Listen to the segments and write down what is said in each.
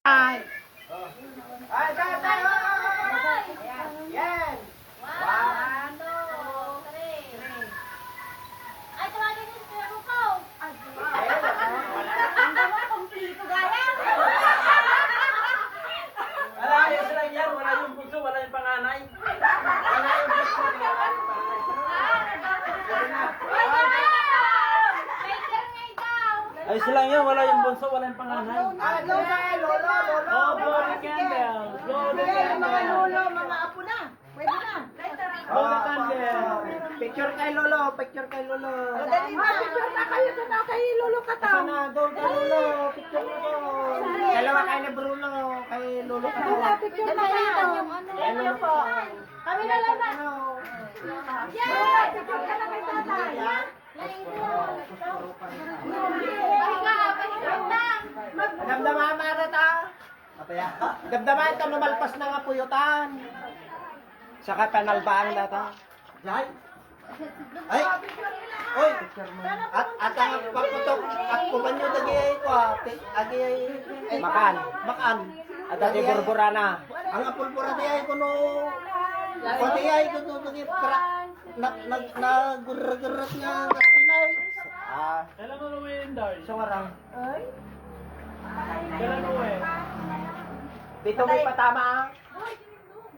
Ay. Ay, tayo! Yan! One, two, three. Ay, tawagin yung pero ko. Ang dama, kompleto gaya. Wala, ayos lang yan. Wala yung bunso, wala yung panganay. Wala yung bunso, wala yung panganay. Ayos lang yan. Wala yung bunso, wala yung panganay. Lolo. Oh, Glory Candle. Glory Mga Candle. lolo, mga apo na. Pwede na. Glory Candle. Picture kay lolo. Dali na, picture na kayo doon na kay lolo Kataw. Sana, doon kay lolo. Picture mo. Dalawa kay na Bruno, kay lolo Kataw. Picture na kayo. Ano po? Kami na lang na. Yeah! Picture ka na kay tatay. Damdaman marata. Damdaman ito lumalpas na nga puyutan. Saka panalbaan data. Jai. Ay. Oy. At ang pagputok at kumanyo dagi ko agi Makan. Makan. At ati burburana. Ang apulpura di ay kuno. Pati ay kuno dagi kra. Nagurgerat nga kastinay. Kailan mo lumayin daw? Suwarang. Kailan mo eh? Dito may patama.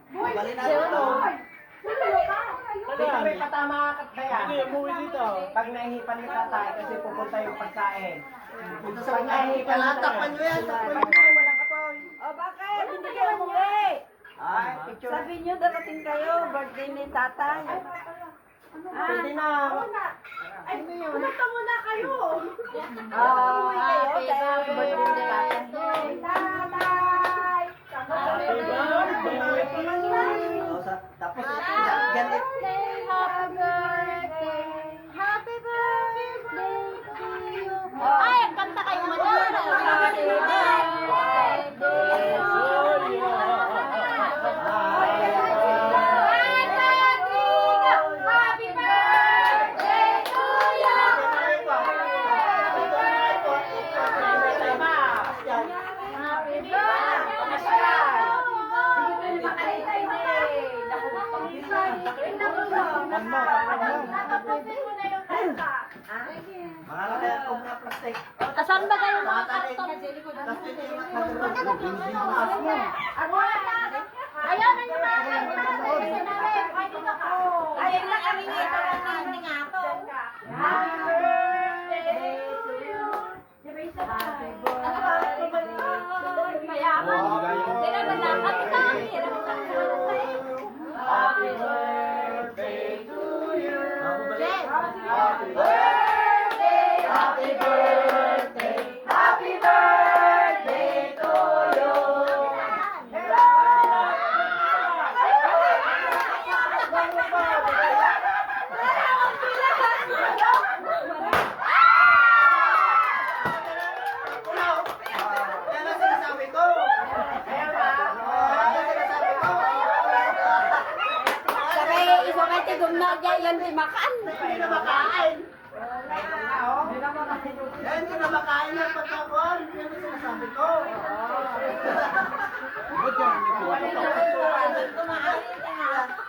Bali na ito. Dito may patama kaya. Hindi, umuwi dito. Pag nahihipan ni tatay kasi pupunta yung pagkain. Ito sa pagkahipan. Takpan nyo yan. Takpan nyo. Pagkain walang kapoy. O bakit? Hindi kayo umuwi. Ay, picture. Sabi niyo darating kayo, birthday ni tatay. Pwede na. Ay, pumunta muna kayo. Ah, Umuwi kayo dahil birthday ni tatay. Tatay! Happy birthday! Tapos Happy ganit. birthday. Happy birthday to you. Ay, kanta kayo manalo. Happy birthday to you. Happy birthday to you. Happy Mahal na yan kung plastic. Asan ba kayo mga karton? Ayaw na yung mga Ayun lang kami nito ng nga to. Happy birthday to you. Happy birthday. Mayaman. Hindi naman nakakita. Happy birthday to you. Happy birthday. Happy birthday. Happy birthday to you. Yan ang sinasabi ko. Yan ang sinasabi ko. Isa ka tigong na yan di makan. Hindi na makain. Hindi na makain yung pagkakuan. Yan ang sinasabi ko.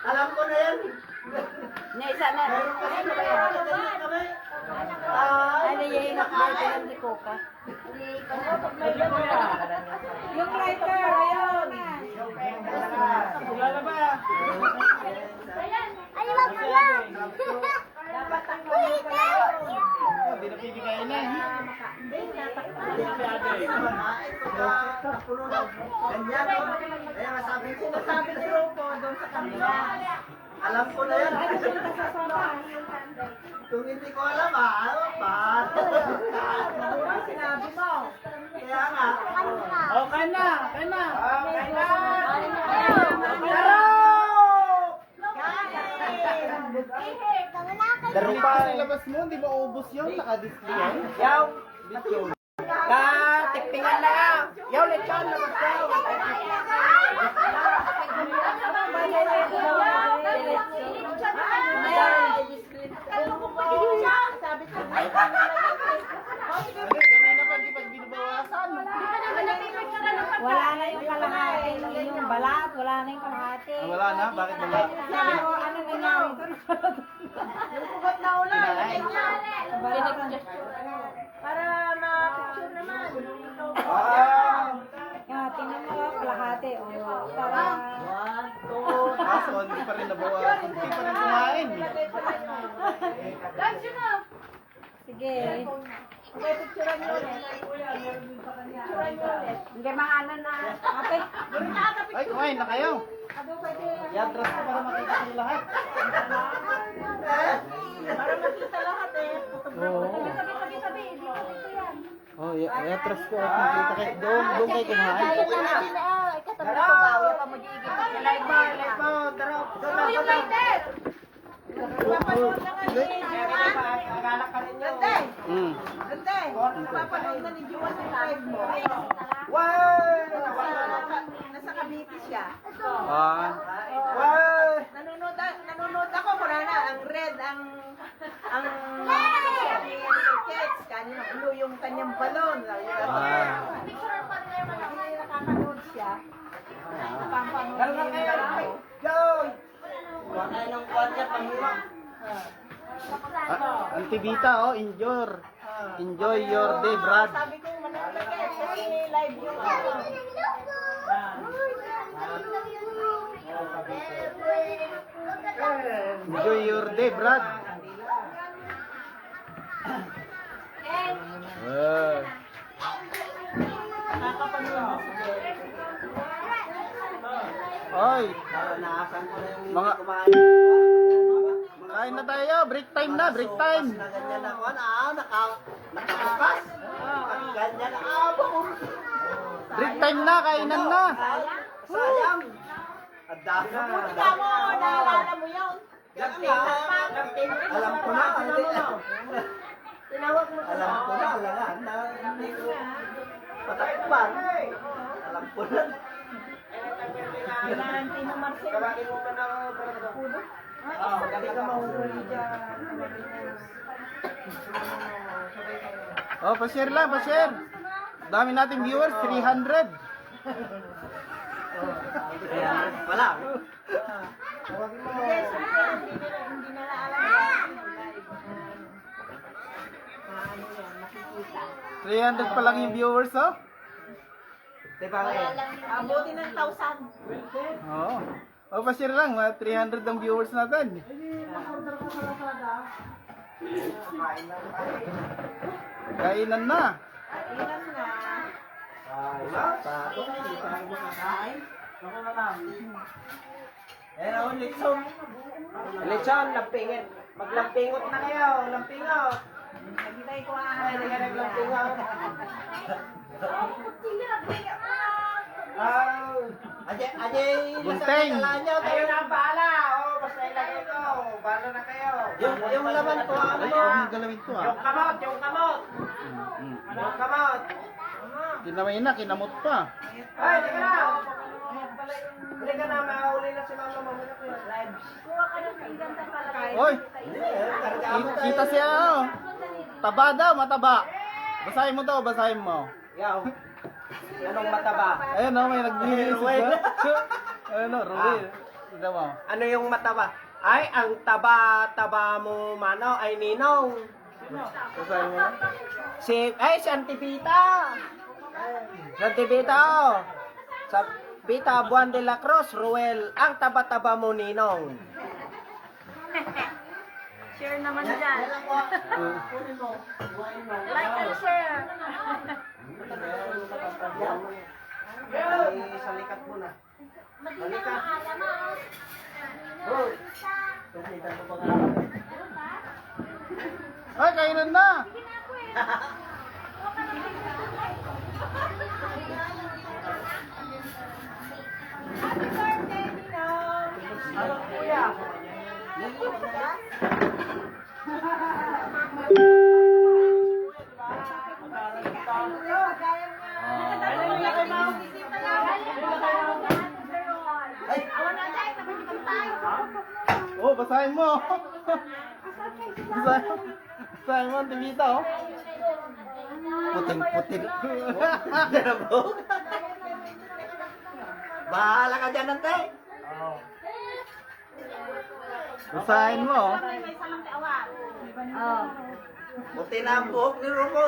Alam ko na yan. Nesa na. Meron kasi kami. Ano yung nakakailan di Coca? Yung writer, ayun. Kilala ba? Ay, wag mo lang. Hindi na pipigayin na. Ganyan. Kaya masabi ko. Masabi ko doon sa kanila. Alam ko na yan. Kung hindi ko alam, ano pa? sinabi mo. Kaya nga. Okay na. Okay na. Darum pa. Labas mo, hindi ba ubos yun? Naka-display yan? Yaw. Tiktingan na nga. Yaw, lechon. Labas yaw. Sabi ko, Kanina pa, di ba binubawasan? di ba naman napipicture na ng Wala balat, wala na yung kalahati. Ah, wala na? Bakit wala? Ano nangyari doon? Yung kugot na ulan. Balat. Para ma-picture naman. Yan, tingnan mo kalahati. Para... Kaso, hindi pa rin nabawa. Hindi pa rin kumain. Guys, yun na. Sige. Okay, picturean nyo ulit. Picturean nyo ulit. Hindi maana na. Ate. Ay, kumain na kayo. Yatras ko para makita ko lahat. Para makita lahat eh. Oo. Tabi-tabi. Dito yan. Oh, yatras ko. Makita kayo. Doon kayo kumain. Katabi ko ba? Wala pa mo diigit. Live mo, darap. Ano yung lighter? Napanood na nga Hindi. Agalak ka rin yun. Ganda. Hmm. Ganda. Napapanood na ni Jua sa live mo. Wow! Nasa Cavite siya. Ah. Wow! Nanonood ako, wala na. Ang red, ang tickets. Kanina, blue yung kanyang balon. Ah. Hindi nakakanood siya. Napapanood Galak niya kayo! yung live mo. Yo! Huwag kayo ng kanya, panghiwag. Auntie Vita, oh, enjoy your day, Brad. Sabi ko, manood kasi live yung Enjoy your day, Brad. Ah. Ay, Naasan ko na yung Mga- kumain. kain na tayo. Break time na, break time. Na ganyan ako, nakabukas. Ganyan, bakit? Break time na, kainan na. Sayang. Ang dami na. Tama, naalala mo yun. Alam ko na. Tinawag mo Alam ko na. Patakpan. Alam ko na. Kailangan Tino Marcel. Kawagin mo ka na. Pudo. Hindi ka mahuli dyan. Oh, pa-share lang, pa-share. Dami nating viewers, 300. Wala. Yes, hindi na naalala yung live. Ano yan, makikita. 300 pa lang yung viewers, oh. Diba Abuti ng 1,000. Oo. Oh, pa-share lang, 300 ang viewers natin. Kainan na. Ilan na. Lechon. Lechon, lampingin. Maglampingot na kayo. Lampingot. Nagitay ko Ay, hindi ka naglampingot. Ajay, Gunting. Ayun na ang bahala. Oh, basta ilagay ko. Bahala na kayo. Yung laman ko, ano? Ay, huwag mong galawin to, ah. Yung kamot. Yung kamot. Kinamay na, kinamot pa. Ay, teka na. Hindi ka na, mahuli na si Mama mamuna ko yung live. Kuha ka ng kailan sa palagay. Oy, kita siya, oh. Taba daw, mataba. Basahin mo daw, basahin mo. Yaw. Anong mataba? Ayun, oh, may naglinis siya. Ayun, oh, Ruel. Tignan mo. Ano yung mataba? Ay, ang taba-taba mo, mano, ay ninong. Basahin mo. Si Auntie Vita. Si Auntie Vita, oh. Sa Vita Buwan de la Cruz, Ruel, ang taba-taba mo, ninong. Share naman dyan. Like and share. Ay, sa likat mo na. Balikat. Oh. Tumitan mo ba nga? Ay, kainan na. Happy birthday, Ninong! Ano, kuya? Oh, basahin mo. Basahin mo, Timita, oh. Puting-puting. Bahala ka dyan, ante. Basahin mo. Oh. Buti na ang buhok ni Rocco.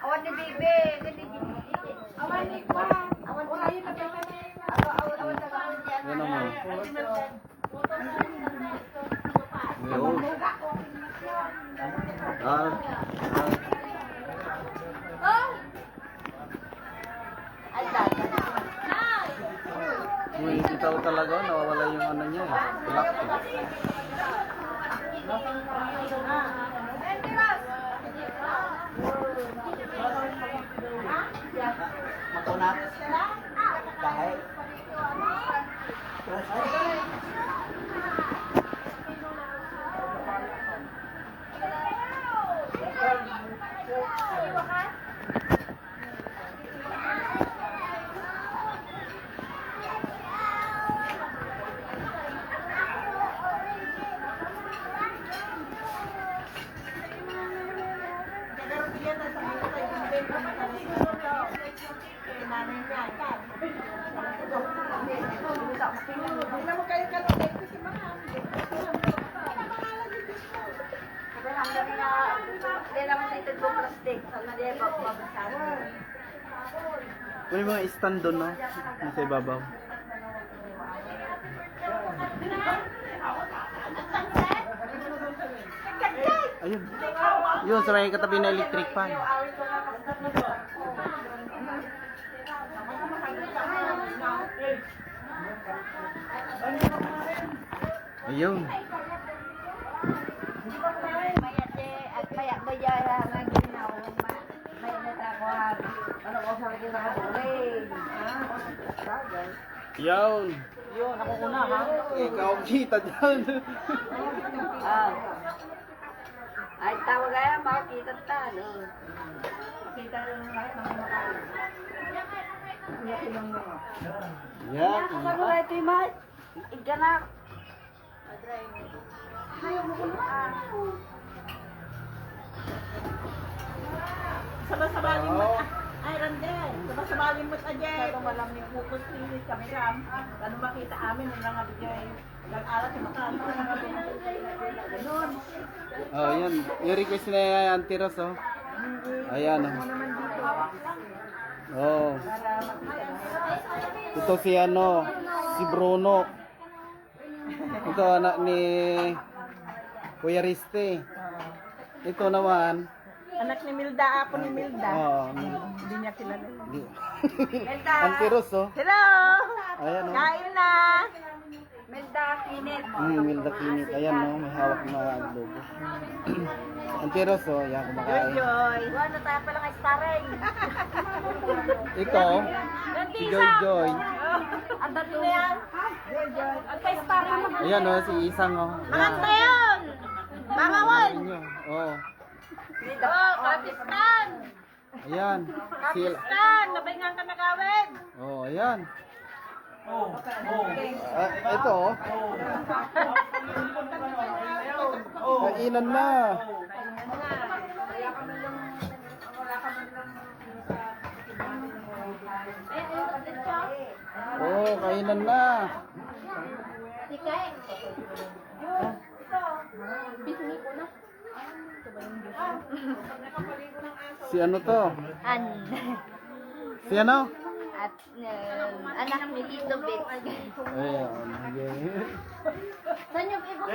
Awan ni Bibi. Awan ni Kwa. Awan ko ayun na Bibi. Awan na awan diyan. Yan naman. Yun. Ah. Uy, kita ko talaga, nawawala yung ano niya. Laptop. Makunat. Kahit. May mga stand doon, no? Nasa ibabaw. Ayun. Yun, sa may katabi na electric fan. Ayun. Yun. Yun, ako una ha. Ikaw ang kita dyan. Ay, tawag kaya, makakita ta, no? Makita ng lahat ng kumakain. Yan. Sabi na ito yung mahal. Iganak. Sabah-sabalin mo. Ay, Randel. Sabah-sabalin mo tajay. Ito malam yung focus pilit kami ram. Ano makita amin ng mga bigay. Nag-alat yung makan. Ganun. Oh, yan. Yung request na yan, Auntie Ros, oh. Ayan, oh. Oh. Ito si ano, si Bruno. Ito anak ni Kuya Riste. Ito naman. Anak ni Milda, ako ni Milda. Oh. Hindi niya kilala. Milda! Auntie Ros, oh. Hello! Ayan, oh. Kain na! Milda, kinit. Milda Clinic. Ayan, oh. May hawak na logo. Auntie Ros, oh. Ayan, kumakain. Joy! Ano tayo pala kay Sparring? Ito, si Joy Joy. Ang dati na yan. At kay Sparring mo. Ayan, oh. Si Isang, oh. Mga yun! Mga wal! Oh. Oh, Kapistan! Ayan. Si Kapistan! Nabay nga ka nagawin! Oh, ayan. Ito, oh. Kainan na. Oh, kainan na. Si ano to? Si ano? At anak ni Tito Bits. Ayan. Okay. Saan yung ibang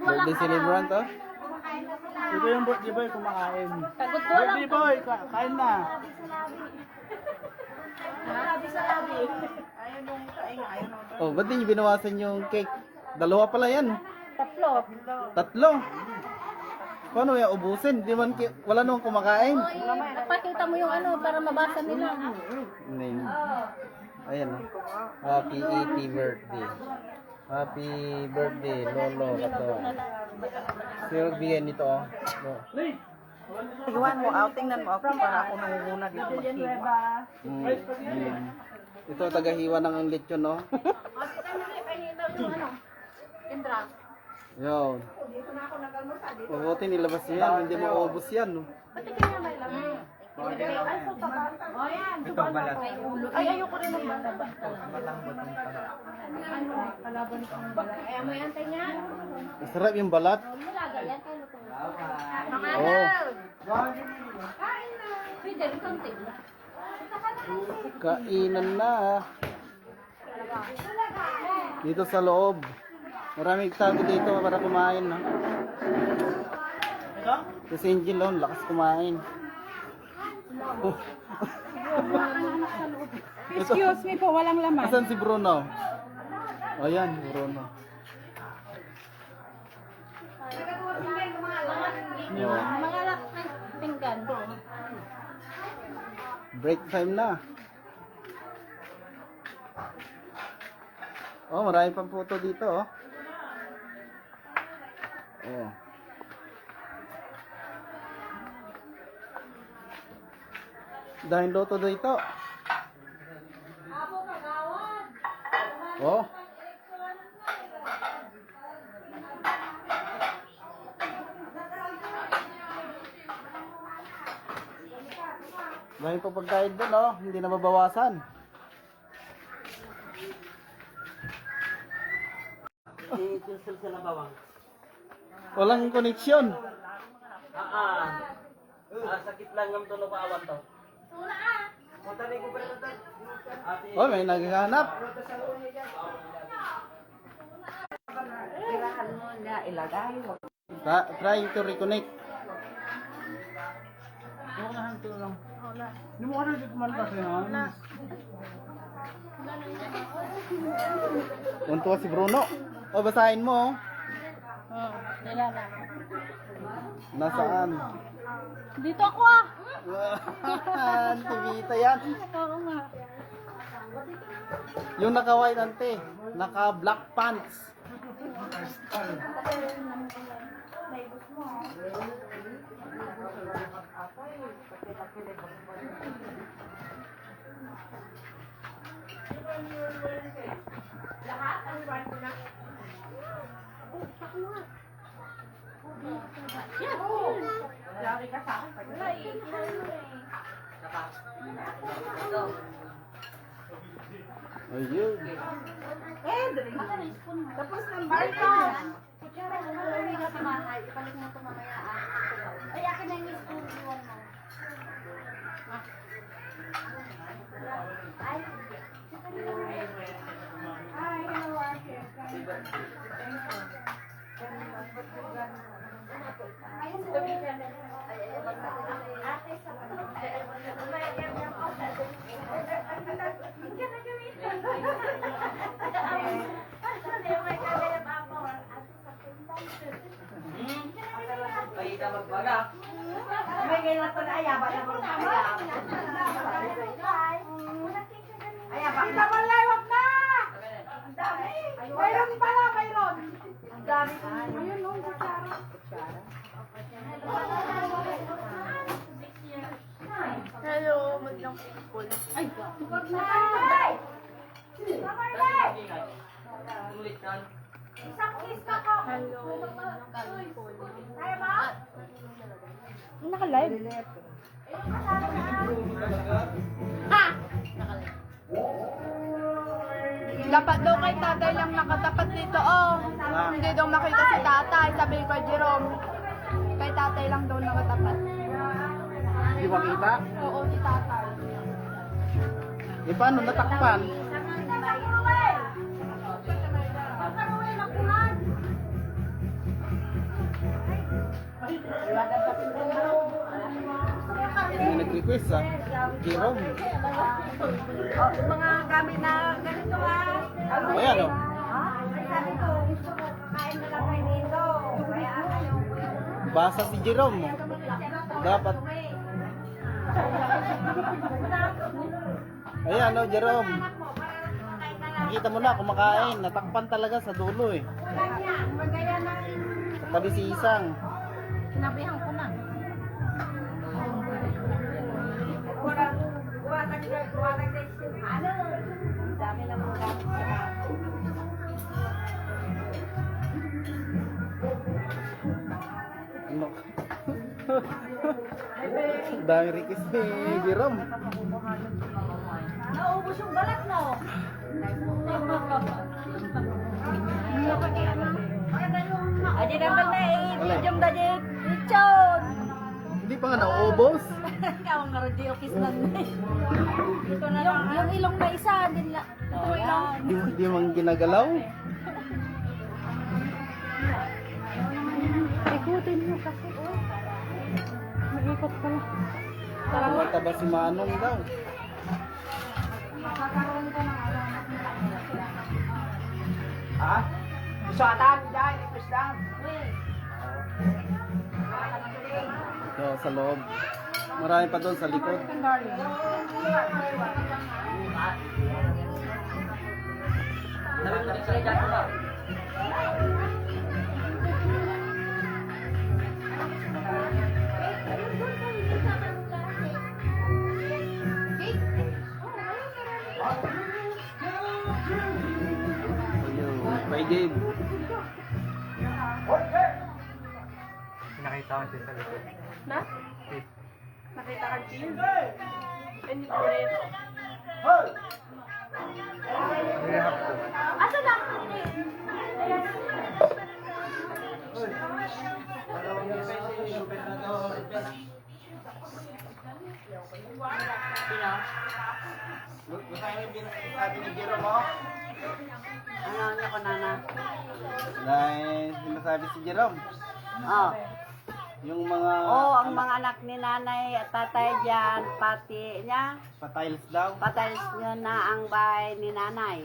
Birthday celebrant, oh. Ito yung birthday boy kumakain. Kagutulong. Birthday boy, kain na. Oh, ba't di binawasan yung cake? Dalawa pala yan. Tatlo. Paano yung ubusin? Di man wala nung kumakain. Pakita mo yung ano para mabasa nila. Hindi. Ayan, oh. Happy 80th birthday. Happy birthday, Lolo Kato. Sino bigyan nito, oh. Iwan mo, tingnan mo ako para ako nangunguna dito maghiwa. Ito, tagahiwa ng ang lechon, no? Yun. Mabuti nilabas niyo yan, hindi maubos yan, no? Ay, ayoko rin ng bata. Masarap yung balat. Oh. Kainan na. Dito sa loob. Maraming tago dito para kumain, no? Kasi Angel, oh, lakas kumain. Oh. Excuse me po, walang laman. Asan si Bruno? O yan, Bruno. Oh. Mga pinggan. Break time na. Oh, marami pang photo dito, oh. Oh. Dahil loto dito. Oh. Dahil pa pagkain doon, oh. Hindi na mabawasan. Walang koneksyon. Sakit lang ng tulog awan to. Oh, may naghahanap. Kailangan mo na ilagay. Trying to reconnect. Untua si Bruno. Oh, basahin mo. Oh. Nasaan? Dito ako ah. Tibita yan. Oo nga. Yung naka-white ante, naka-black pants. Lagi ka sa akin. Ayun. Tapos ng barko. Uwi ka sa bahay. Ipalit mo ito mamaya ah. Ay, akin na yung spoon. Iwan mo. Ay. Ay, ka magbaga. May ganyan pa na ayaba na magkaya. Ayaba. Kita mo lang, wag na! Ang dami! Mayroon pala, mayroon! Ang dami. Ayun, no, kutsara. Hello, maglang people. Ay, Wag na! Mamay! Mamay! Ulit yan. Isang kiss ka ko! hello, maglang people. Kaya ba? Naka-live? Dapat daw kay tatay lang nakatapat dito, oh. Hindi daw makita si tatay, sabi ko Jerome. Kay tatay lang daw nakatapat. Hindi makita. Oo, si tatay. Eh, paano natakpan? May nag-request, ah. Jerome. Oh, mga gamit na ganito ah. Ayan, oh. Ay, sabi ko, gusto ko kakain na lang kayo dito. Kaya ayaw ko. Basa si Jerome. Dapat. Ayan, oh, Jerome. Nakita mo na, kumakain. Natakpan talaga sa dulo, eh. Magaya na rin. Sa tabi si Isang. Sinabihan ko na. Dami request ni Jerome. Naubos yung balat na oh. Adi naman na i-medium na di lechon. Hindi pa nga nauubos. Kawang nga rin di okis lang na yung ilong na isa, din lang. Ito ilong. Hindi man ginagalaw. Ikutin mo kasi. Mag-ikot pala. Mataba si Manong daw. Ha? Isatan, dyan, ipisdan. So, sa loob. Marami pa doon sa likod. Ayun, may game. Nakita ko siya sa likod. Na? Nakita ka din? Hindi ko rin. Asa na? Sabi ni Jerome, oh. Ano ko nana? Dahil sinasabi si Jerome. Oh. Yung mga Ang mga anak ni nanay at tatay dyan, pati niya, patiles daw. patalis nyo na ang bahay ni nanay.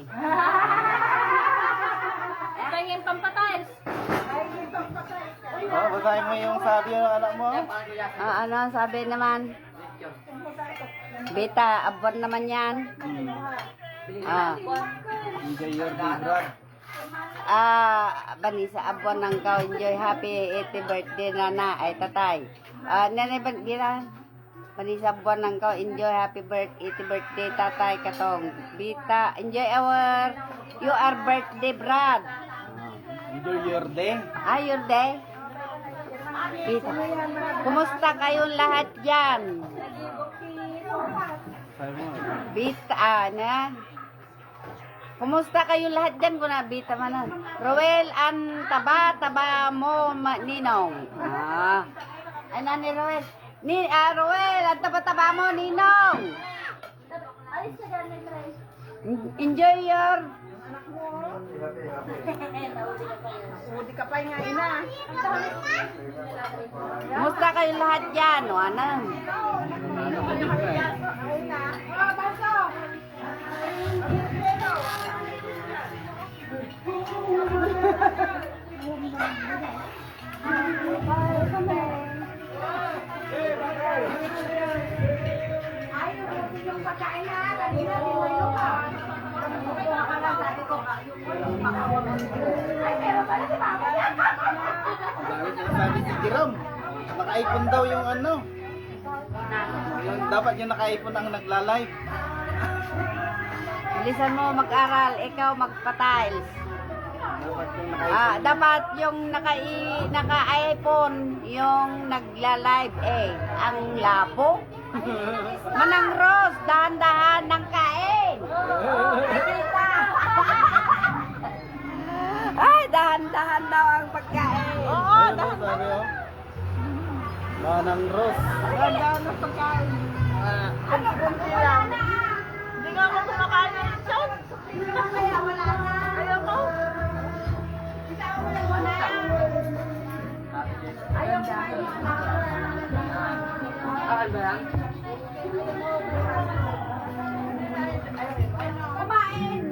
Tingin pampatiles. Oh, basahin mo yung sabi ng anak mo. Ano sabi naman? Beta, abon naman yan. Enjoy your day, Brad. Banisa abon ng kau enjoy happy 80th birthday nana ay tatay. Nanay Banisa, Banisa abon ng kau enjoy happy 80th birthday tatay katong. Bita, enjoy your birthday Brad. Enjoy your day. Your day. Bita, kumusta kayong lahat dyan? Sabi mo. Bita, kumusta kayo lahat dyan? Kung nabita manan. Roel, ang taba-taba mo, Ninong. Ay, nani Roel. Roel, ang taba-taba mo, Ninong. Enjoy your... Hindi ka pa nga ina. Kumusta kayo lahat dyan? O, anang? Dahil sinasabi si Jerome. Naka-iPhone daw yung ano. Yung, dapat yung naka-iPhone ang nagla-live. Bilisan mo mag-aral, ikaw magpa-tiles. Dapat Dapat yung yung naka-iPhone. naka-iPhone, yung nagla-live ang labo. Manang Rose, dahan-dahan ng kain. Ay, dahan-dahan daw ang pagkain. Oo, Ayun, sabi oh. Manang Rose. dahan-dahan ang pagkain. Ano kunti lang? Hindi nga ako kumakain ng lechon. Kaya wala na. Ayaw ko. Ayaw ko. Kumain.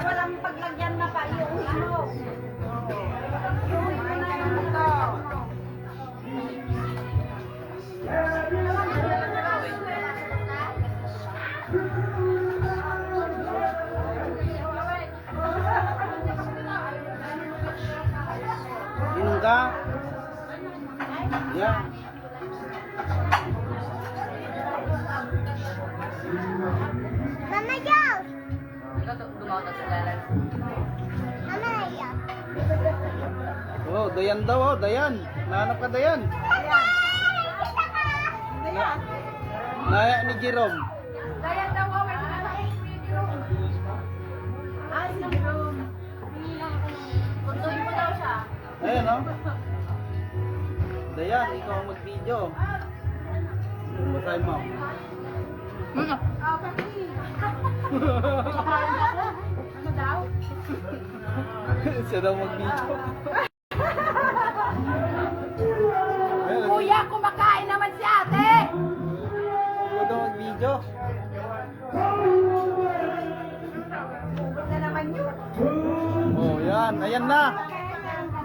Walang paglagyan na pa yung ano. Yung na yung ito. Inom ka? Yeah. Mama Jones! Mama, Oh, Dayan daw oh, Dayan. Nahanap ka Dayan? Naya ni Jerome. Kaya daw ako may Ah, si Jerome. Puntuin mo daw siya. Ayan o. Dayan, ikaw ang mag-video. Basahin mo. Ah, papi. Ano daw? Siya daw mag-video. Ayan, Kuya, kumakain naman si ate! ikaw daw mag-video. Na naman yun. Oh, yan. Ayan na.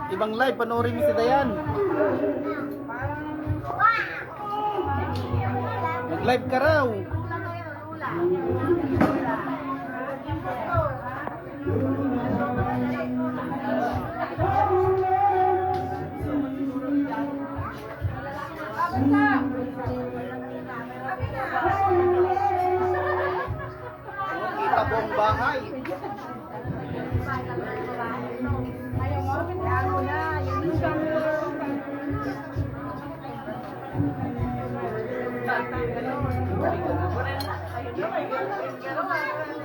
Ibang live, panoorin mo si Dayan. Mag-live ka raw. Oh, kita buong bahay. Ayaw mo, pinagawa mo na. Yan yung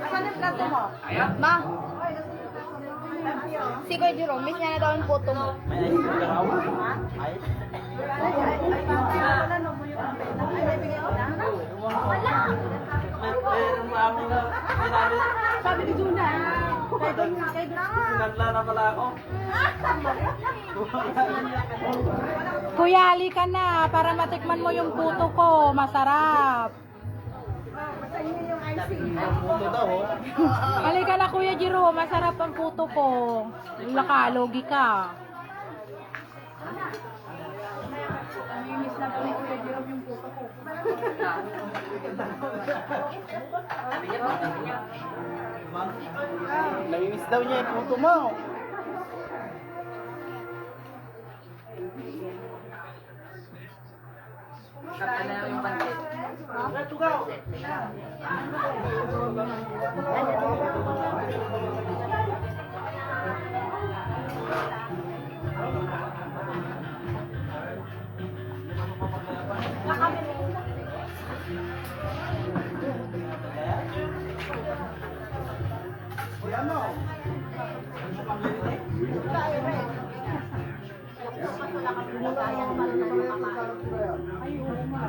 Asan yung plato mo? Ma! Si Kuya Jerome, miss niya na daw yung photo mo. Sabi ni Juna, kay Kuya, halika na para matikman mo yung puto ko. Masarap. Puto daw, oh. Halika na Kuya Jiro, masarap ang puto ko. Laka, logi ka. Namimiss na po ni Kuya Jiro yung puto ko. Namimiss daw niya yung puto mo.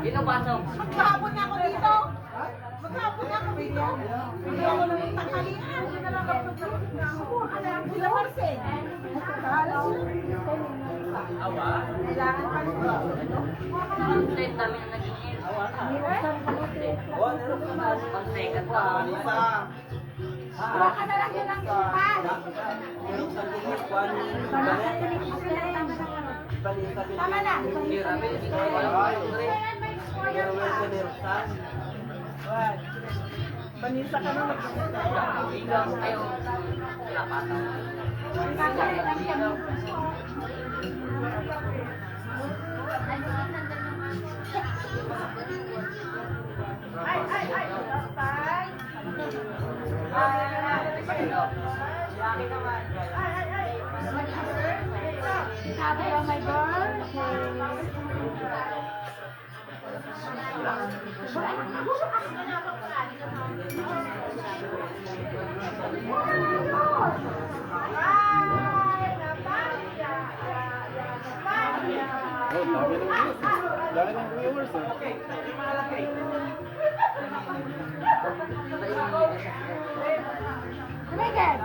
Maghapon na ako dito. Maghapon na ako dito. Hindi ako nang tanghalian. Hindi na lang ako alam ko na Marcel. Awa? Kailangan pa rin. Kuha ka na lang yun ang ipan. Tama na. Panisa ka na. Happy on my birthday. Oh, dami ng views. Dami ng viewers, oh. Megan!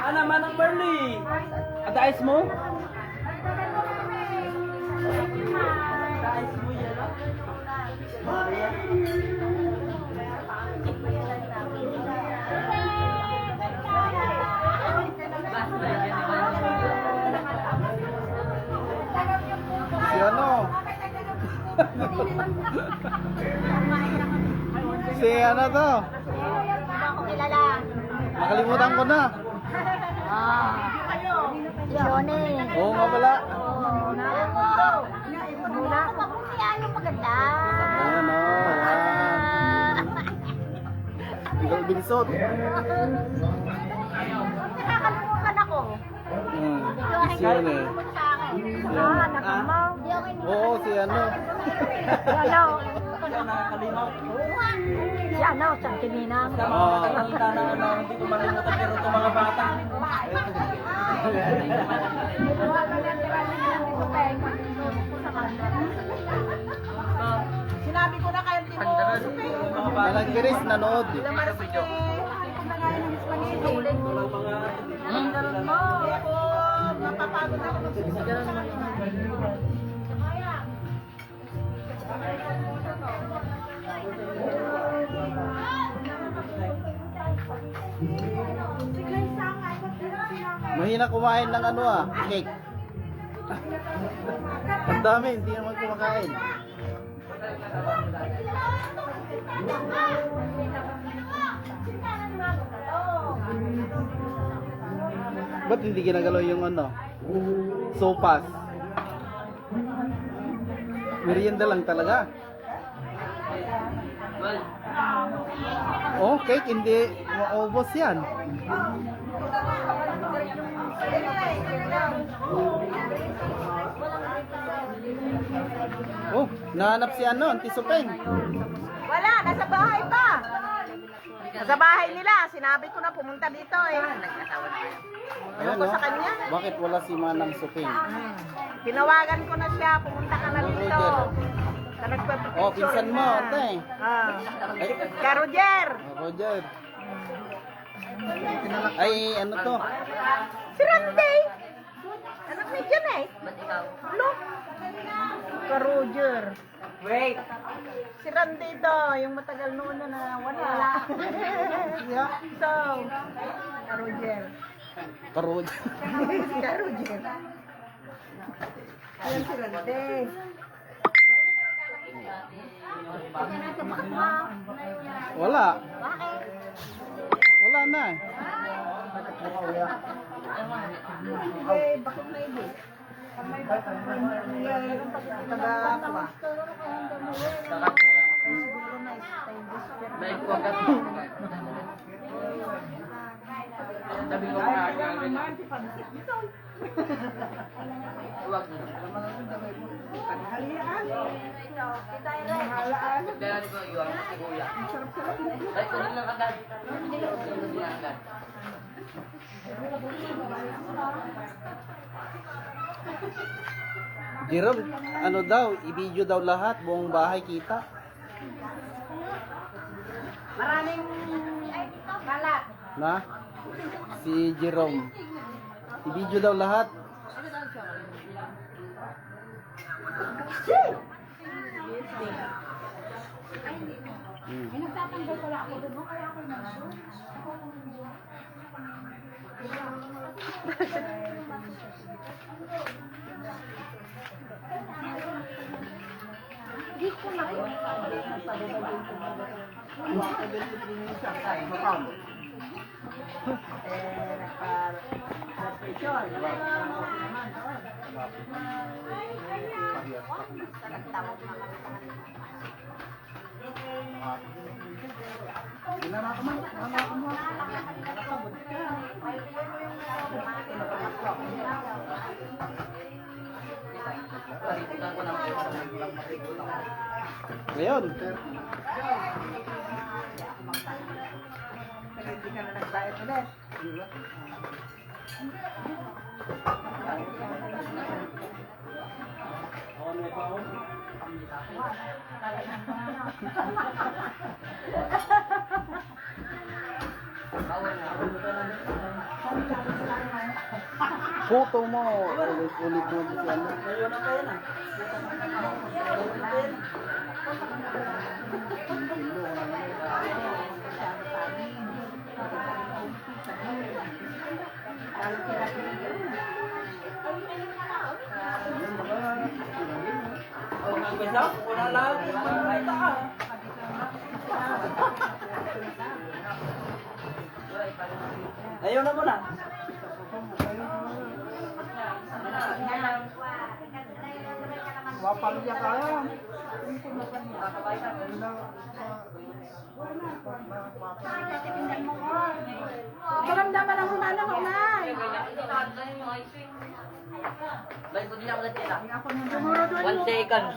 Ano naman ang Bernie? Adais mo? Adais mo yan, no? Si ano to? Hindi ba ako kilala? Nakalimutan ko na. Si Yone. Oo nga pala. Mula pa kung siya yung maganda. Ayan o. Ikaw binsot. Nakakalimutan ako. Si yun eh. Sa akin. Nakamaw. Oo, si ano. Si ano, San Timinang. Hindi ko malimutan pero itong mga bata. Sinabi ko na kayo, Timo. Malagkiris nanood. Mapapagod ako Mahina kumain ng ano cake. Ang dami, hindi naman kumakain. Ba't hindi ginagalaw yung ano? Sopas. Merienda lang talaga. Oh, cake, hindi maubos yan. Oh, nahanap si ano, Auntie Supeng. Wala, nasa bahay pa. Nasa bahay nila. Sinabi ko na pumunta dito eh. Ayan, ko oh. sa kanya? Bakit wala si Manang Supeng? Tinawagan ko na siya. Pumunta ka na dito. Sa nagpapapicture. Oh, pinsan mo, ate. Ay, Ka Roger. Roger. Ay, ano to? Si Randy. Anak ni Jan eh. Look. Ka Roger. Wait! Si Randy to. Yung matagal noon na wala. So, Ka Roger. Roger. Ka Roger. Ayan si Randy. Wala. Bakit? Wala na eh. Eh, bakit may di? Taga-aqua. Jerome, ano daw, i-video daw lahat, buong bahay kita. Maraming kalat. Na? Si Jerome. I-video daw lahat. Ngayon. Hindi ka na nag-diet ulit. Photo mo. Ulit mo si ano. Ayaw na mo na. Wapalya kaya. Karamdaman ang humanang unay. One second.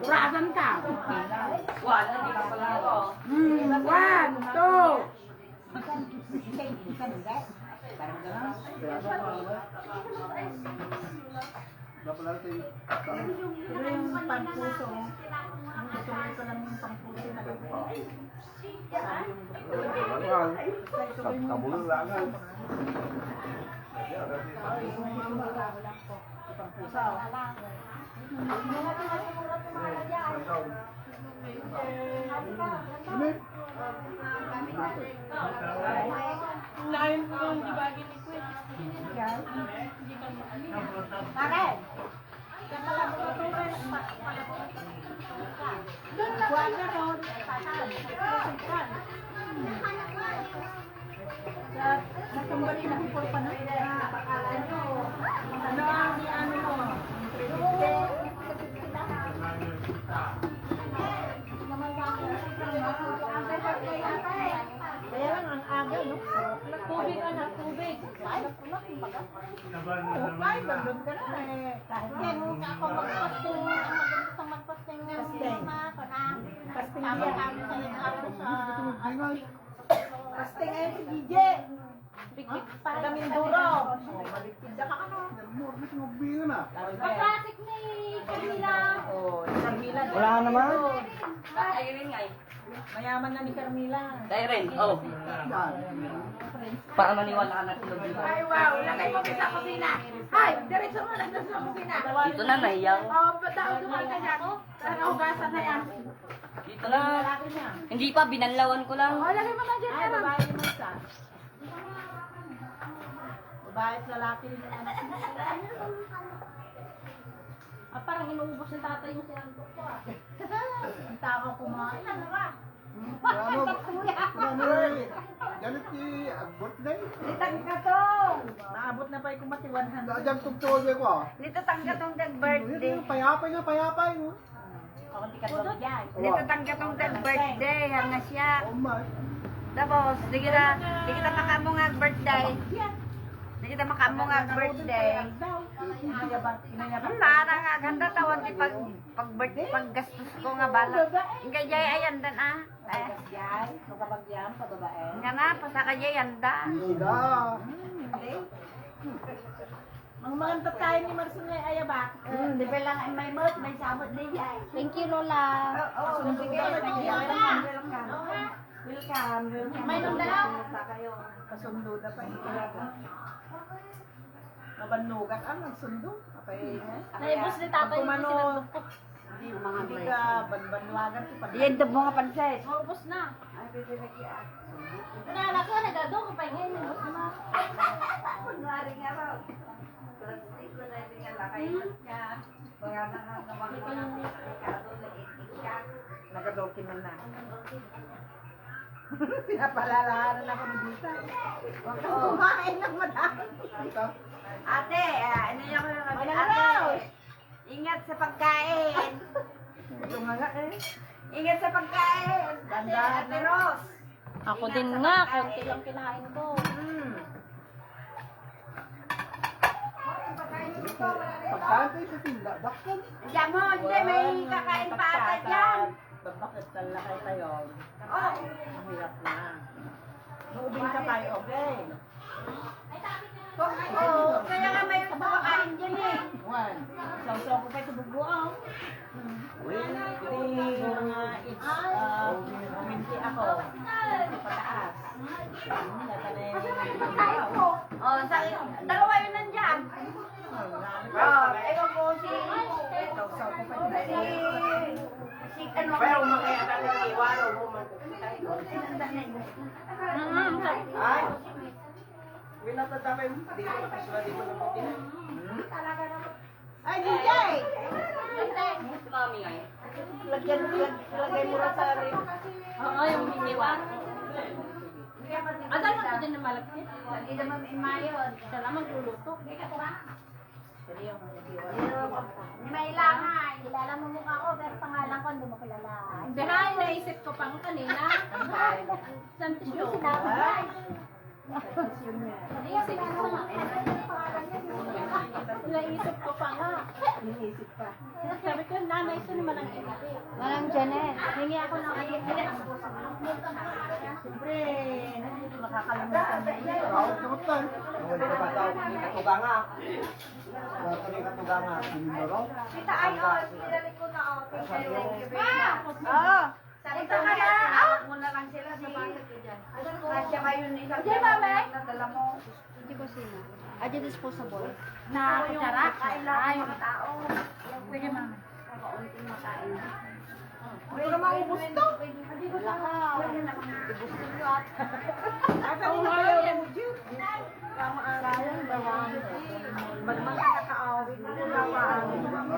Uragan ka. One, hindi ka pala ako. 1, 2. Pero yung pampuso, tuloy ko lang yung pampuso na Kabulangan. Lain ko yung dibagin ni Queen. Bakit? Kuha ka ron. Sa kumbali na people pa na ano ang ano mo? Kaya lang ang aga, no? Tubig anak, tubig. Ay, bandon ka na eh. Kahit yan, Ako magpasting, gusto magpasting ng lima ko na. casting Tama yan. kami sa ako sa Casting ngayon si DJ. big pa. Daming duro. Maligtid ka ano? Pag-classic ni Camila. Oh, ni Carmila. Wala naman. Kakainin nga eh. Mayaman na ni Carmila. Dahil rin, oh. Para maniwala ka na tulog dito. Ay, wow. Lagay mo sa kusina. Ay, diretso mo lang sa kusina. Dito na, nahiyaw. Oh, pataw dumaan ka dyan. Sana hugasan na yan. Dito na. Hindi pa, binanlawan ko lang. Oh, lagay mo na dyan. Ay, babae mo isa. Babae at lalaki rin yan. Parang inuubos ng tatay mo si Anto ko ah. Ang tao kumain. Ano ba? Ganit ni birthday. Litang katong. Naabot na pa yung kumati 100. Dadang tugtog ko ah. Dito tanggatong dag Birthday. birthday. Payapay nga, payapay mo. Ako hindi ka tawag yan. Dito tanggatong dag birthday. Hanga siya. Oh my. Tapos, di kita makamo nga birthday. Di kita makamo nga birthday. Lara nga ganda tawon di pag gastos ko nga bala. Nga jay ayan dan ah. Yan, magkabagyam, pababae. Nga na pasa ka jay anda. Ida. Ang maganda tayo ni Marson ay ayaba. Di ba lang may mood, may sabot din jay. Thank you, Lola. Oo, sige. Welcome, welcome. May nung dalaw. Kayo. Kasundo na pa. Nabanlugan ang nagsundo. Naibos ni tatay mo Kumano, sinabot ko. hindi ka banbanwagan. Yan to mga pansit. Maubos na. Naanak ko, nagado ko pa ngayon. Naubos na. Kunwari nga raw. Plastic ko na rin nga lakay ka. Mga nakakabang ka ng merkado na itikak. Nagadokin na. Pinapalalahanan ako ng dita. Huwag kang kumain ng madami. Ate, ano yung Ano ate? araw? Ingat sa pagkain. Ito nga eh. Ingat sa pagkain. Dandahan Ate Ros. Ako din nga, konti lang kinain ko. Pagkantay sa tinda, dakon. Diyan mo, hindi may kakain pa ata dyan. Bakit talakay tayo? Oh, Ang hirap na. Maubing ka tayo, okay? oh, kaya nga may kumakain dyan eh. One. Sausaw ko pa sa bubuaw. Hindi mga it's 20 ako. Pataas. Tayo po. Oh, dalawa yun nandyan. Oh, ewan ko si... Sausaw ko pa Si ano... Pero makaya ka ng iwalo mo man. Ay. Winatadapin. Di ko na di mo na putin. Ay, DJ! Si mami ngayon. Lagay mo lang sa rin. Oo, yung hiniwa. Adal mo din na malagkit. Hindi naman imayon. Siya lang magluluto. May ilangan. Kilala mo mukha ko, pero pangalan ko hindi mo kilala. Hindi ha, naisip ko pang kanina. Santos yun. Hindi nga kilala mo. Naisip ko pa nga. Sabi ko, nanay, ito naman ang ina. Manang Janet. Hingi ako ng Siyempre, makakalimutan na ito. Wala ka ba daw? Katuganga. Wala ka katuganga. Sinimoro? Kita ayos. Pinalik ko na ako. Oo. Ito ka na. Muna lang sila sa bakit ko dyan. Kasya ba yun isang nadala mo? Hindi ko sino. Adyo disposable. Na kutsara. Ay, mga tao. Pwede mama. Kaunting makain. Hindi ko maubos to. Wala ka. Wala namang ubus ko yun. Ako nga mo, Jun. Sayang bawang. Pag makakakaawin mo na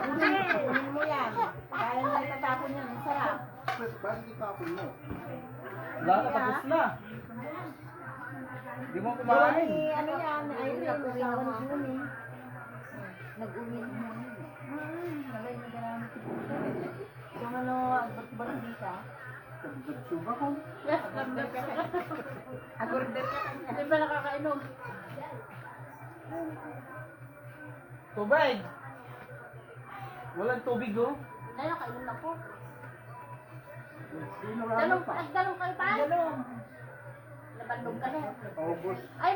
hindi, hindi mo yan. Kaya na itatapon yan, ang sarap. Bakit itapon mo? Wala na, tapos na. Hindi mo kumain. Ano yan, ay nagkawan Juni. Nag-uwi na. Kung ano, ba't-ba't ka? Nagsuga ko. Agorder ka kanya. Hindi ba nakakainom? Tubig! Walang tubig, oh. Ay, nakainom na po. Sino Nagdalong kayo pa? Galong. Nabandong ka na. August. Ay,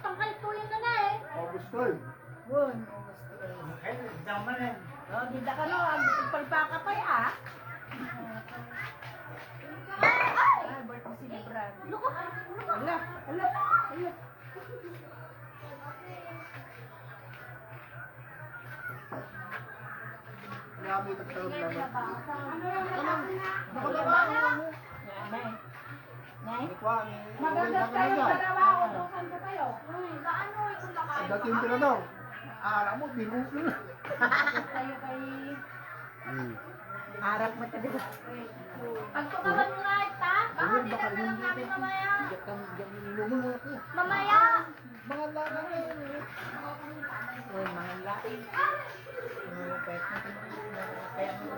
pangkalituyan ka na eh. August 12. Bun. Oh, di ka no, ang palpaka pa ya. Ay, birthday celebrant. Ala, ala, ala. Marami tagtawag naman. Nay? Magagat kayo sa trabaho. Saan ka kayo? Paano ito nakain? Dati yung tinanong. Alam mo, bigo ko na. Kayo kay... Harap mo tayo. Pagtukawan mo nga ita. Baka kita na lang namin mamaya. Mamaya. Mga lagang yun. Uy, mga laing. Kaya mo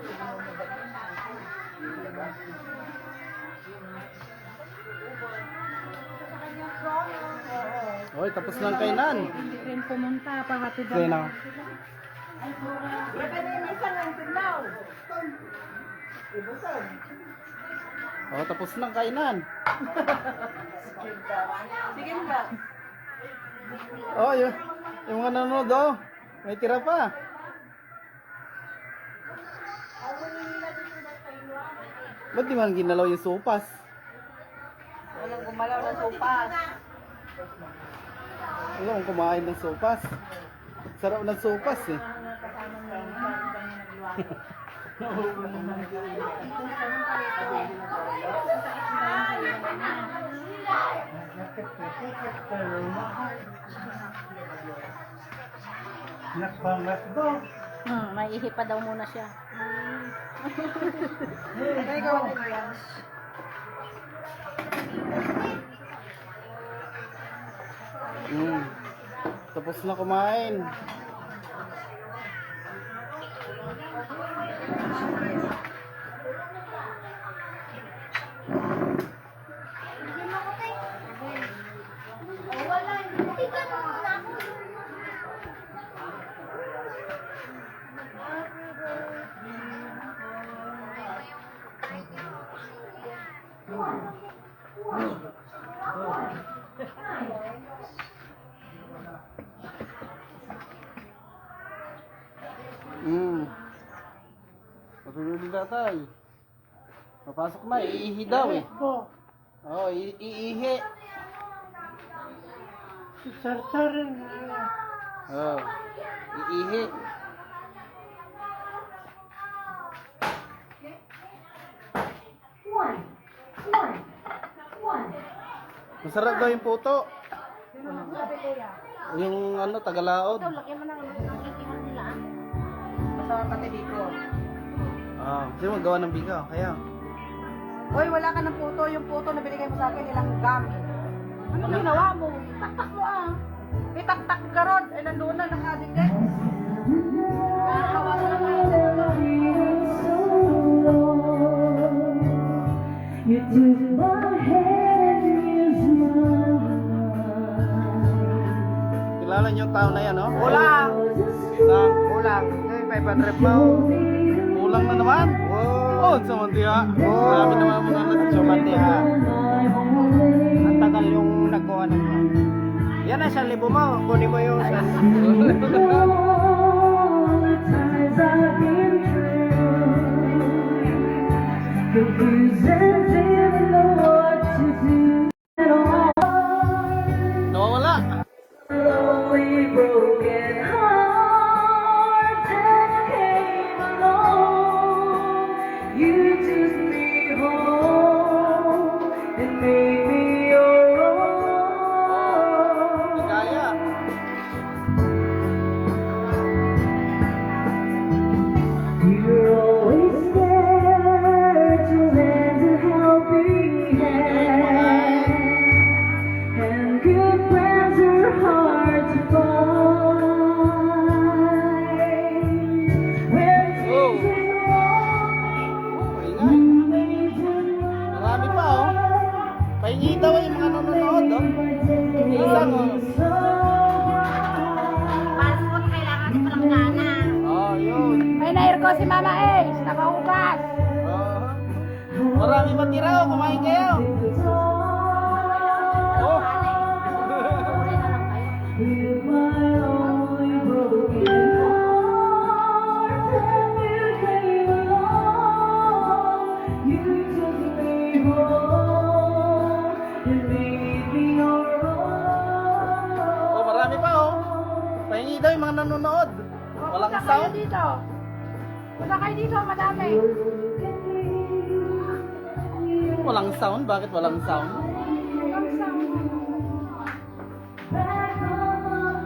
Oy, tapos lang kainan. Rin pumunta, pahatid Sige na. Baka na yung isang ang tinaw. Oh, tapos lang kainan. Sige ba? Oh, yung mga nanonood, oh. May tira pa. Ba't di man ginalaw yung sopas? Walang gumalaw ng sopas. Wala akong kumain ng sopas. Sarap ng sopas eh. Nakbangat daw. Maihi pa daw muna siya. Ikaw din yan. Tapos na kumain. Wala. Tika mo muna ako. Patulog na tayo. Papasok na, iihi daw eh. Oo, iihi. Sarsarin na. Oo, iihi. Masarap daw yung puto. Yung ano, tagalaod. Laki mo ng itingan nila. sa katibi ko. Ah, kasi magawa ng bigaw. Kaya. Hoy, wala ka ng puto. Yung puto na binigay mo sa akin, ilang gam. Ano ginawa mo? Taktak mo ah. Itaktak ka ron. Eh, nandun na, nakadigay. Nakawa mo na You took my hand and used my mind. Kilala niyo yung tao na yan, no? Kulang! Kulang. Kulang. Okay, 500 pa. Kulang na naman. Oh, sa mantiha. Grabe naman mo na So, Mantiha. Ang tagal yung nagkuha ng yan na, 1,000 mo. Kunin mo yung All the times I've been through, confused and didn't know what to do at all. Nawawala. Lonely, broken heart that came along. You took me home and made me your own. Di kaya. You're always there to lend a helping hand, and good friends are hard to find. When things went wrong, Ingay. you made them Marami pa, oh. Pahingi daw yung mga nanonood, oh. Isang, oh. Para sa kung kailangan di palang gana. Oh, yun. May nair ko si Mama Ace. Nakahugas. Oh. Marami pa tira, oh. Kumain kayo. Oh. With my only broken heart, then you came along. You took me home and made me your Oh, own. marami pa, oh. Pahingi daw yung mga nanonood. Walang Punta kayo sound. dito. Punta kayo dito, madami. Walang sound? Bakit walang sound?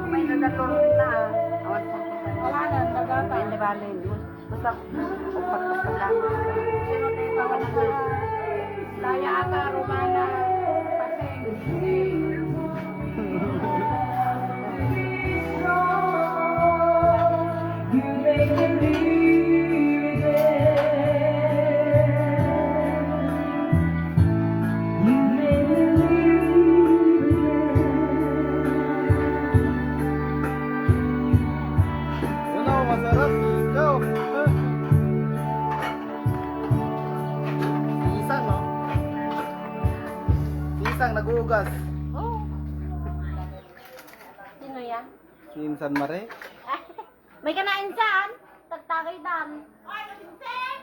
May nadatulog na. Awan po. Wala na, nagata. Hindi balin. Basta upat-upat lang. Sino dito ka na? Laya ata, Romana. Paseng. You make me believe again. You make me believe again. Yun, oh. Masarap. Ikaw. Isang, oh. Isang nag-uugas. Sino yan? Minsan mare. May kanain saan? Tagtagay dan. Ay, nasinsin!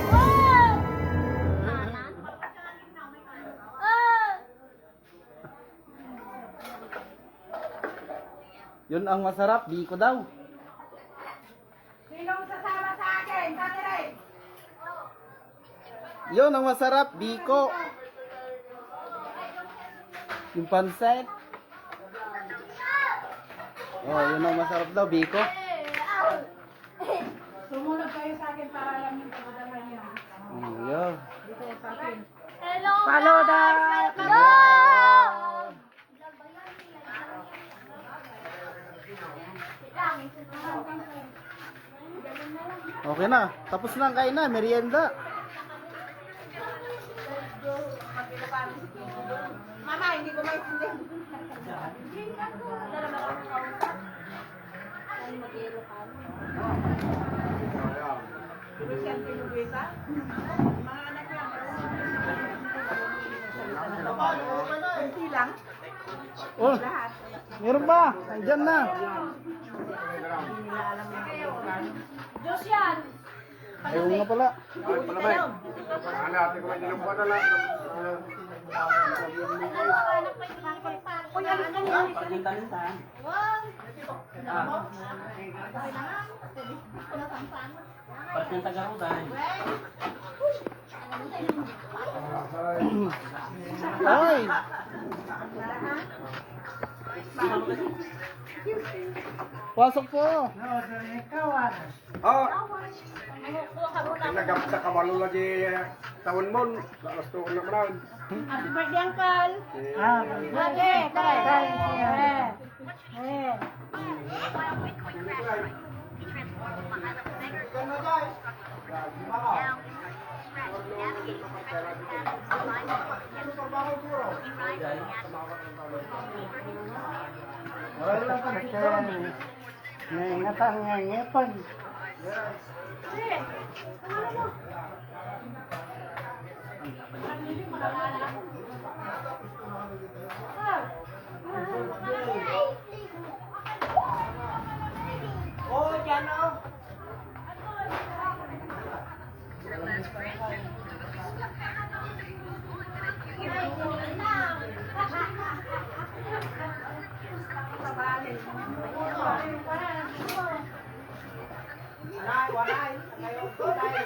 Oh! Kanan? Oh! Yun ang masarap. Biko daw. Sinong sasama sa akin? Tatire! Yun ang masarap. Biko. Yung pansit. Oh, yun ang masarap daw. Biko. Sumunod kayo sa akin para alam yung pagdadala niyo. Yun. Hello! Follow the... Hello! Okay na. Tapos na ang kain na. Merienda. Mama, hindi ko maintindihan. Oh, meron pa. Diyan na. Diyos yan! Ayaw nga pala. Uy, alis ka niya. Ay. Pasok po. Oh, nagap sa kabalo lagi tahun mon, lalas to na man. Happy birthday, Uncle! Ate, Oh, yan o. Walay. Ngayon, walay.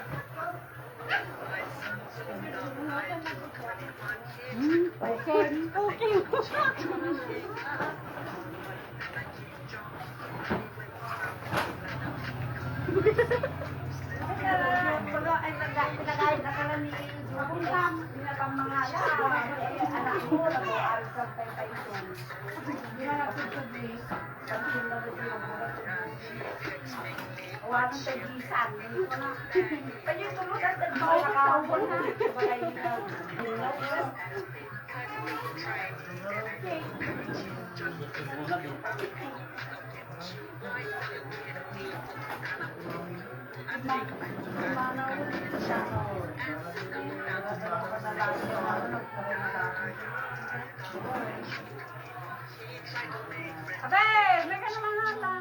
Abe, may ka naman nata.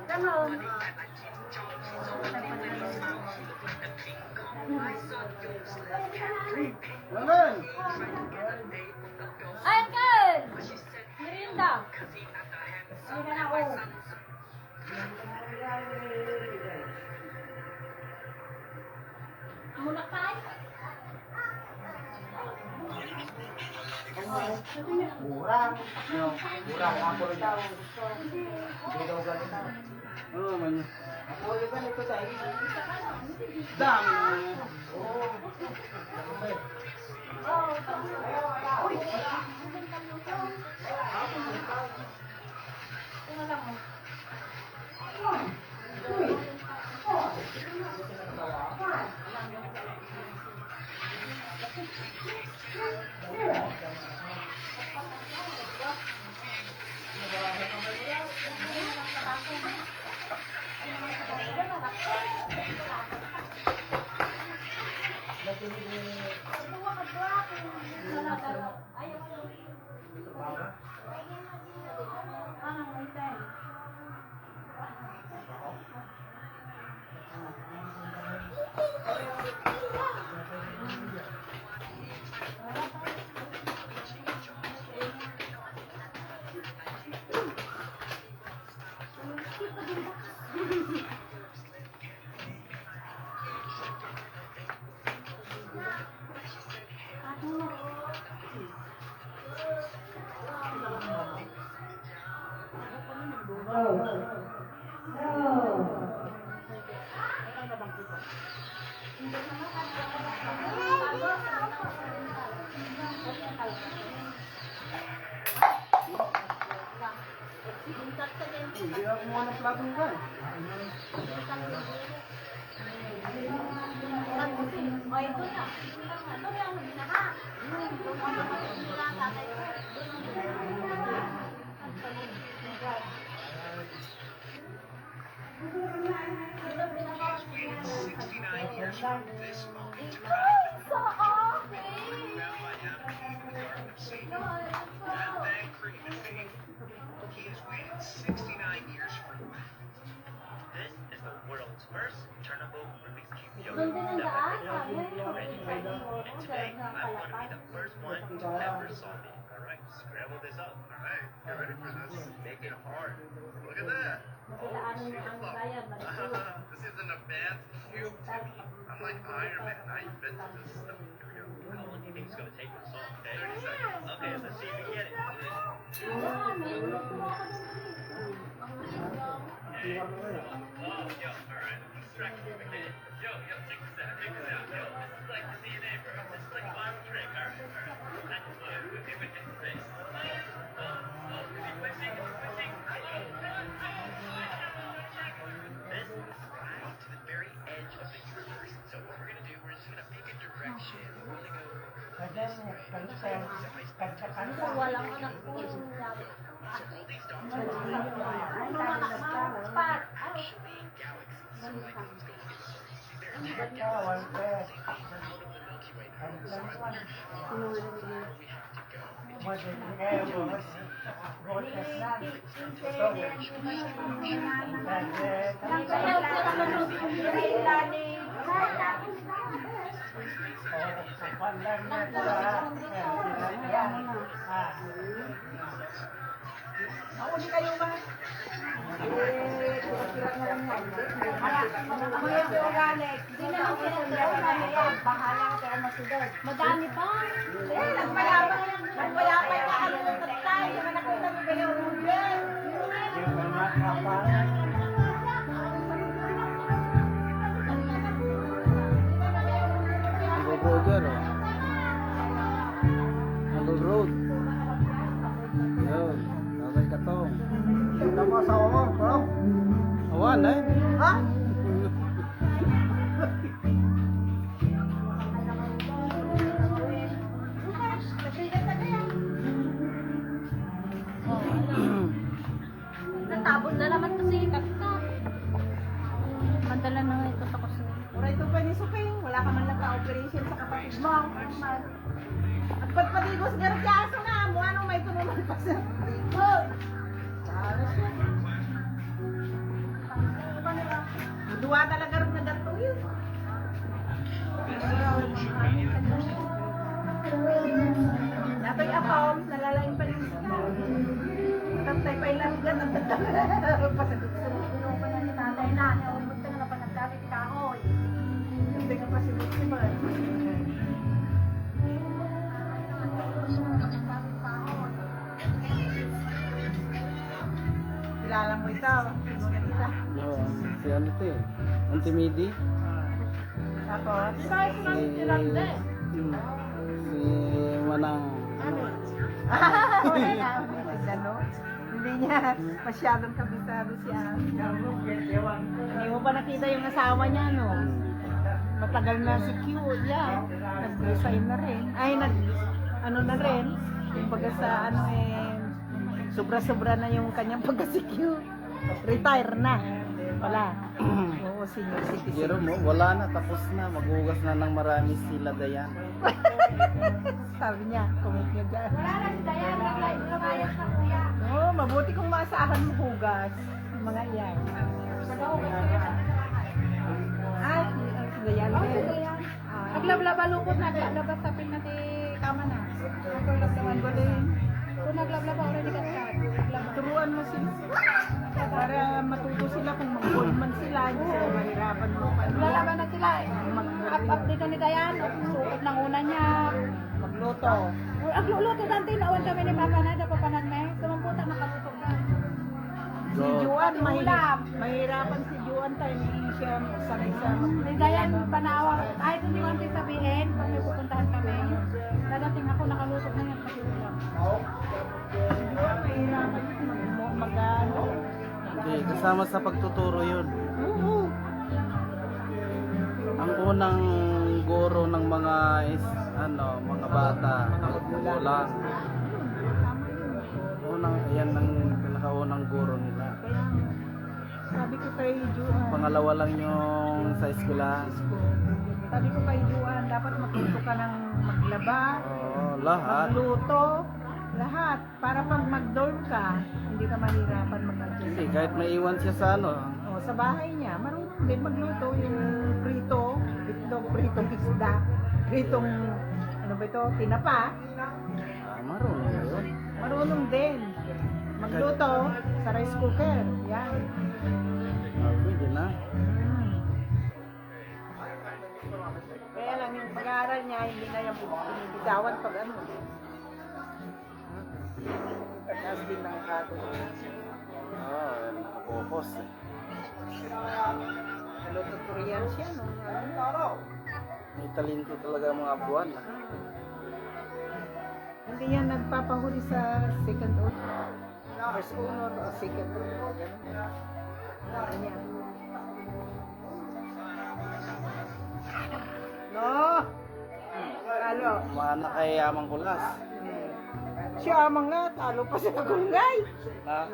Ganon. Langan. Ay, Uncle! Merinda. Sige na ako. Muna kay? Murang. Murang ako rin daw. Hindi daw ganito. Ano naman yun? Ako rin ganito sa iyo. Dam. Hindi ako mga na-plugin ka. O, ito na. Ito na ang binaha. This is the world's first turnable Rubik's Cube Doon Yoga. din ang daan. And today, I'm going to be the first one to ever solve it. Alright, scramble this up. Alright, get ready for this. Make it hard. Look at that. This is an advanced cube technique. I'm like Iron Man. I invented this stuff. Here we go. How long do you think it's going to take to solve? Okay, 30 seconds. Okay, let's see if we get it. To the very edge of the universe. So what we're gonna do, we're just gonna pick a direction. We're gonna go Walang anak ko. so all these dots are actually galaxies. So like what's going on? There's 10 galaxies out of the Milky Way now. So I wonder how far we have to go. Mauli kayo ba? Madami pa. Nagpayapay ka ano ng tatay. Yung nakita mo ba yung ruler? Ang Roger, oh. Ang road. Yun. Tatay Katong. Ito mo sa mo, bro. Awan, eh. Ha? Natabon na naman to si Kakta. Madala na ito sa kasi. Oray ito pa ni Suking. Wala ka man lang ka-operation sa kapatid mo. At ba't patigos garasyaso na mo? Anong may tunungan pa sa patigos? Duwa talaga rin na dato yun. Dato'y apom, nalalain pa rin sila. Tatay pa ilang ganun. Pasagot sa mga pa na ni tatay na. Punta nga na pa nagkakit kahoy. Hindi nga pa sinusiman. Kilala mo ito. Oo, si ano ito eh. Auntie Midi. Tapos, Si Manang. wala na. Ano? Hindi niya masyadong kabisado siya. Hindi mo pa nakita yung asawa niya, no? Matagal na si Q, yeah. Nag-resign na rin. Ay, ano na rin. Kumbaga sa ano eh, sobra-sobra na yung kanyang pagka-Q. Retire na. Wala. Oo, senior citizen. Pero mo, wala na, tapos na. Maghugas na ng marami sila Dayan. Sabi niya, comment niya dyan. Wala na si Diana. Lumayas na kuya. Oo, mabuti kung maasahan mo hugas. Yung mga iyan. Ay, si Dayan din. Naglablaba lupot na. Naglabas sa pinati kama na. Naglablab naman ko din. Kung naglablaba already ka sa. Turuan mo sila. Para matuto sila kung mag-gold man sila. Hindi sila mahirapan mo. Naglalaban na sila. Up dito ni Dayan. Suot ng una niya. Magluto. Ang luluto dante nawan kami ni Papa na. Dapapanan me. Sumamputa nakaluto na. Si Juan, mahirapan si Juan tayo. Hindi siya sanay sa Ni Dayan panawang. Ay, ito ni Wanti sabihin. Kung may pupuntahan kami. Dadating ako nakalusot na yan. Kasi ulam. mahirapan mag-ano. Hindi, kasama sa pagtuturo yun. Oo. Ang unang guro ng mga mga bata, magulang. Unang, yan ang pinakaunang guro nila. Sabi ko kay Juan. Pangalawa lang yung sa eskwelahan. Sabi ko kay Juan, dapat matuto ka ng maglaba, Oo, lahat. magluto, lahat. Para pag mag-dorm ka, hindi ka mahirapan mag-adjust. Kasi kahit may iwan siya sa O, sa bahay niya, marunong din magluto yung prito, itlog, pritong isda, pritong, ano ba ito, tinapa. marunong na yun. Marunong din. Magluto sa rice cooker. Yan. Pwede na. Kaya lang yung pag-aaral niya, hindi na yung binibitawan pag ano. Pataas din ng kato. Oo, yan, nakapokus eh. Hello, tutorial siya, no? May talento talaga ang mga buwan. Ah. Hindi yan nagpapahuli sa second order. First honor o second honor. Ganun. Ganyan. No! Talo. Mana kay Amang Kulas. Si Amang nga, talo pa sa Gulgay. Na,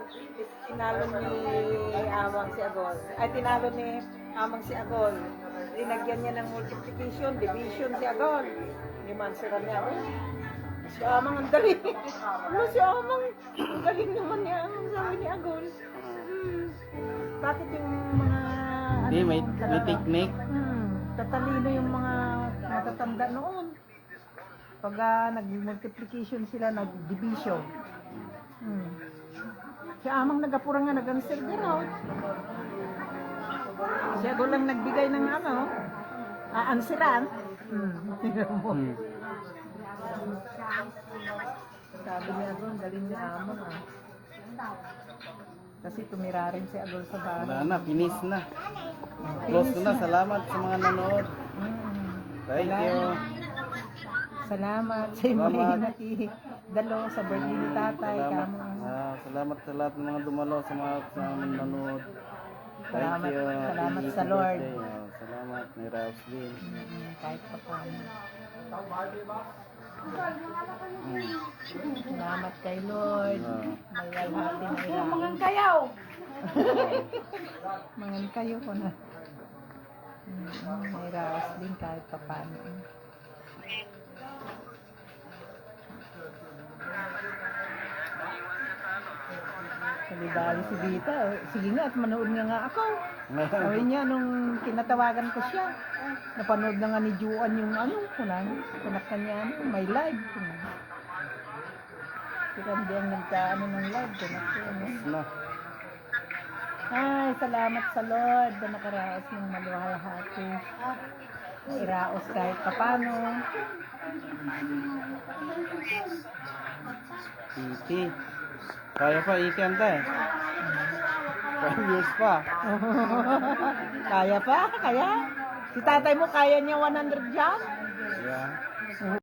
Tinalo ni Amang si Agol. Ay, tinalo ni Amang si Agol. Linagyan niya ng multiplication, division si Agol. Hindi man sila niya. Si Amang ang dali. Ano si Amang? Ang galing naman niya ang sabi ni Agol. Bakit yung mga... hindi, may talaga? technique. Tatalino yung mga matatanda noon. Pag nag-multiplication sila, nag-division. Si Amang nagapura nga, nag-answer gano'n. Si Agol lang nagbigay ng answeran. Sabi ni Agol, galing ni Amang Kasi tumira rin si Agol sa bahay. Wala na, finish na. Close na. Salamat sa mga nanood. Thank you. Salamat sa may nakidalo sa birthday ni tatay. Salamat. Kamo. Salamat sa lahat ng mga dumalo, sa mga nanood. Thank Salamat, you. salamat Happy sa Lord. birthday. Oh, salamat. May Raps din. Kahit pa paano. Salamat kay Lord. May alhati na ilang. Mangan kayaw! Mangan kayo ko na. May raos din kahit pa paano. Salibali si Dita. Sige nga, at manood nga ako. Sabi niya, nung tinatawagan ko siya, napanood na nga ni Juan yung kunakan niya, may live. Pero hindi ang nagkaano ng live, kunakan. Na. Ay, salamat sa Lord na nakaraos ng maluwalhati. Iraos kahit papano. Iti. Kaya pa, Iti anta eh. 5 years pa. Kaya pa? Kaya? Si tatay mo kaya niya 100 jump? Yeah.